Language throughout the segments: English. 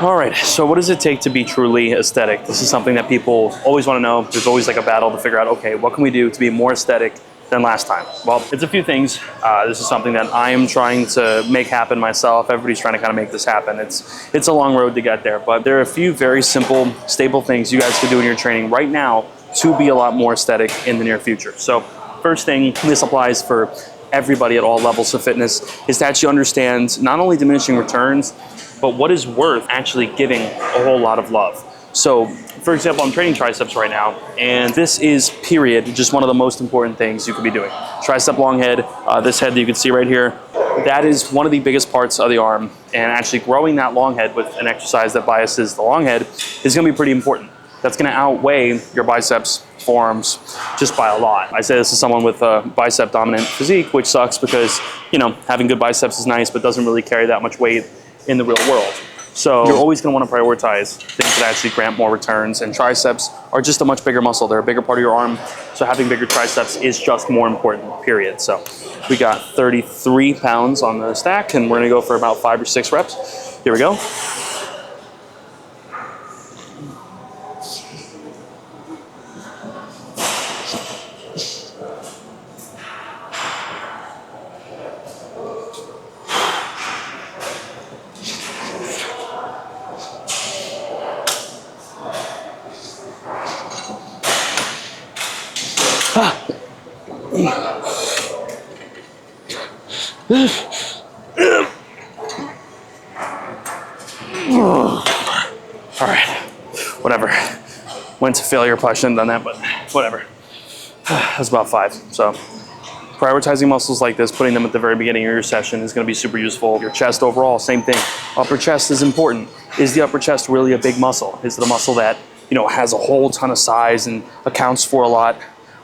All right, so what does it take to be truly aesthetic? This is something that people always want to know. There's always like a battle to figure out, okay, what can we do to be more aesthetic than last time? Well, it's a few things. This is something that I am trying to make happen myself. Everybody's trying to kind of make this happen. It's a long road to get there, but there are a few very simple, stable things you guys can do in your training right now to be a lot more aesthetic in the near future. So first thing, this applies for everybody at all levels of fitness, is to actually understand not only diminishing returns, but what is worth actually giving a whole lot of love. So, for example, I'm training triceps right now, and this is, period, just one of the most important things you could be doing. Tricep long head, this head that you can see right here, that is one of the biggest parts of the arm, and actually growing that long head with an exercise that biases the long head is gonna be pretty important. That's gonna outweigh your biceps, forearms, just by a lot. I say this as someone with a bicep dominant physique, which sucks because, you know, having good biceps is nice, but doesn't really carry that much weight in the real world. So you're always gonna wanna prioritize things that actually grant more returns, and triceps are just a much bigger muscle. They're a bigger part of your arm, so having bigger triceps is just more important, period. So we got 33 pounds on the stack, and we're gonna go for about 5 or 6 reps. Here we go. All right, whatever. Went to failure, probably shouldn't have done that, but whatever. That's about 5. So prioritizing muscles like this, putting them at the very beginning of your session is gonna be super useful. Your chest overall, same thing. Upper chest is important. Is the upper chest really a big muscle? Is it a muscle that, you know, has a whole ton of size and accounts for a lot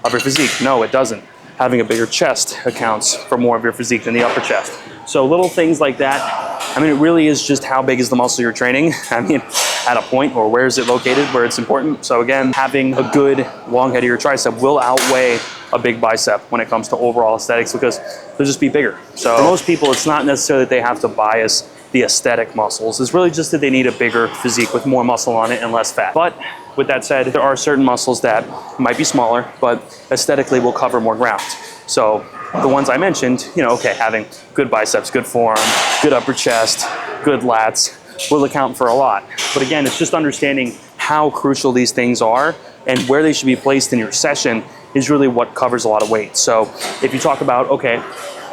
of your physique? No, it doesn't. Having a bigger chest accounts for more of your physique than the upper chest. So little things like that. I mean, it really is just how big is the muscle you're training. I mean, at a point, or where is it located, where it's important. So again, having a good long head of your tricep will outweigh a big bicep when it comes to overall aesthetics, because they'll just be bigger. So for most people, it's not necessarily that they have to bias the aesthetic muscles. It's really just that they need a bigger physique with more muscle on it and less fat. But with that said, there are certain muscles that might be smaller, but aesthetically will cover more ground. So the ones I mentioned, you know, okay, having good biceps, good forearm, good upper chest, good lats will account for a lot. But again, it's just understanding how crucial these things are and where they should be placed in your session is really what covers a lot of weight. So if you talk about, okay,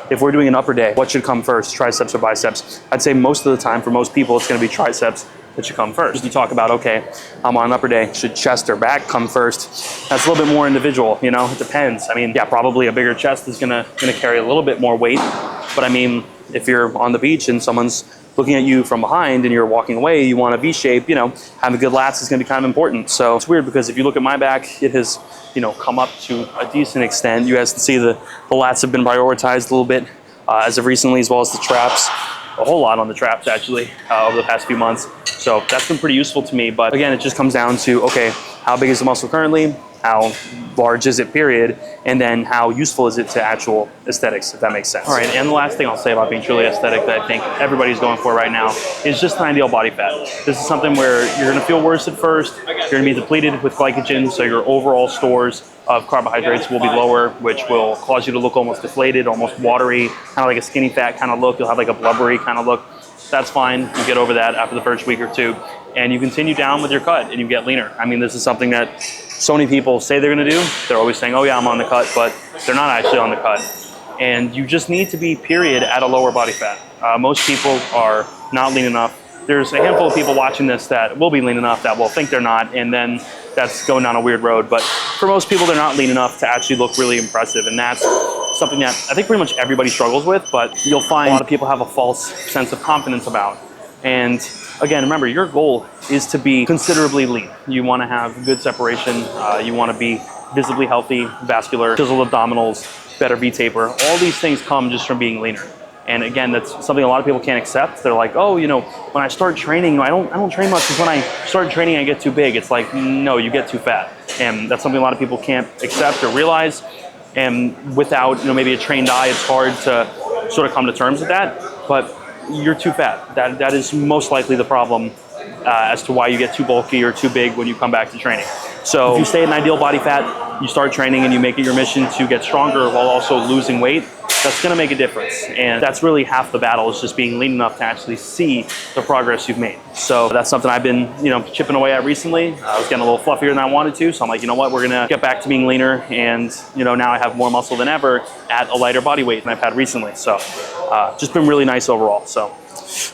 if we're doing an upper day, what should come first, triceps or biceps? I'd say most of the time, for most people, it's gonna be triceps that should come first. You talk about, okay, I'm on an upper day, should chest or back come first? That's a little bit more individual, you know, it depends. I mean, yeah, probably a bigger chest is gonna carry a little bit more weight, but I mean, if you're on the beach and someone's looking at you from behind and you're walking away, you want a V shape, you know, having good lats is gonna be kind of important. So it's weird because if you look at my back, it has, you know, come up to a decent extent. You guys can see the lats have been prioritized a little bit as of recently, as well as the traps. A whole lot on the traps actually over the past few months. So that's been pretty useful to me. But again, it just comes down to, okay, how big is the muscle currently? How large is it, period? And then how useful is it to actual aesthetics, if that makes sense. All right, and the last thing I'll say about being truly aesthetic that I think everybody's going for right now is just an ideal body fat. This is something where you're gonna feel worse at first, you're gonna be depleted with glycogen, so your overall stores of carbohydrates will be lower, which will cause you to look almost deflated, almost watery, kind of like a skinny fat kind of look. You'll have like a blubbery kind of look. That's fine, you get over that after the first week or two, and you continue down with your cut and you get leaner. I mean, this is something that so many people say they're gonna do. They're always saying, oh yeah, I'm on the cut, but they're not actually on the cut. And you just need to be, period, at a lower body fat. Most people are not lean enough. There's a handful of people watching this that will be lean enough that will think they're not, and then that's going down a weird road. But for most people, they're not lean enough to actually look really impressive, and that's something that I think pretty much everybody struggles with, but you'll find a lot of people have a false sense of confidence about. And again, remember, your goal is to be considerably lean. You want to have good separation. You want to be visibly healthy, vascular, chiseled abdominals, better V-taper. All these things come just from being leaner. And again, that's something a lot of people can't accept. They're like, oh, you know, when I start training, I don't train much because when I start training, I get too big. It's like, no, you get too fat. And that's something a lot of people can't accept or realize. And without, you know, maybe a trained eye, it's hard to sort of come to terms with that. But you're too fat. That is most likely the problem as to why you get too bulky or too big when you come back to training. So if you stay at an ideal body fat, you start training and you make it your mission to get stronger while also losing weight, that's gonna make a difference. And that's really half the battle, is just being lean enough to actually see the progress you've made. So that's something I've been, chipping away at recently. I was getting a little fluffier than I wanted to. So I'm like, you know what, we're gonna get back to being leaner. And now I have more muscle than ever at a lighter body weight than I've had recently. So just been really nice overall. So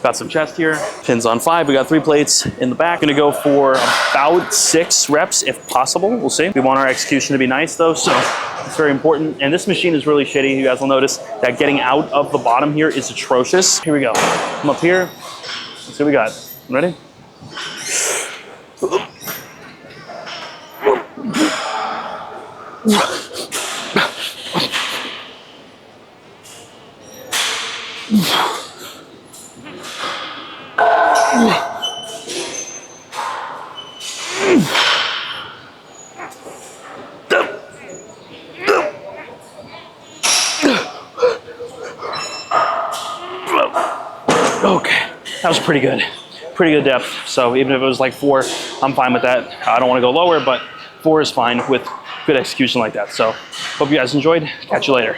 got some chest here, pins on 5. We got 3 plates in the back. Gonna go for about 6 reps if possible. We'll see. We want our execution to be nice though, so it's very important. And this machine is really shitty. You guys will notice that getting out of the bottom here is atrocious. Here we go. Come up here. Let's see what we got. Ready? Okay, that was pretty good. Pretty good depth. So even if it was like 4, I'm fine with that. I don't want to go lower, but 4 is fine with good execution like that. So hope you guys enjoyed. Catch you later.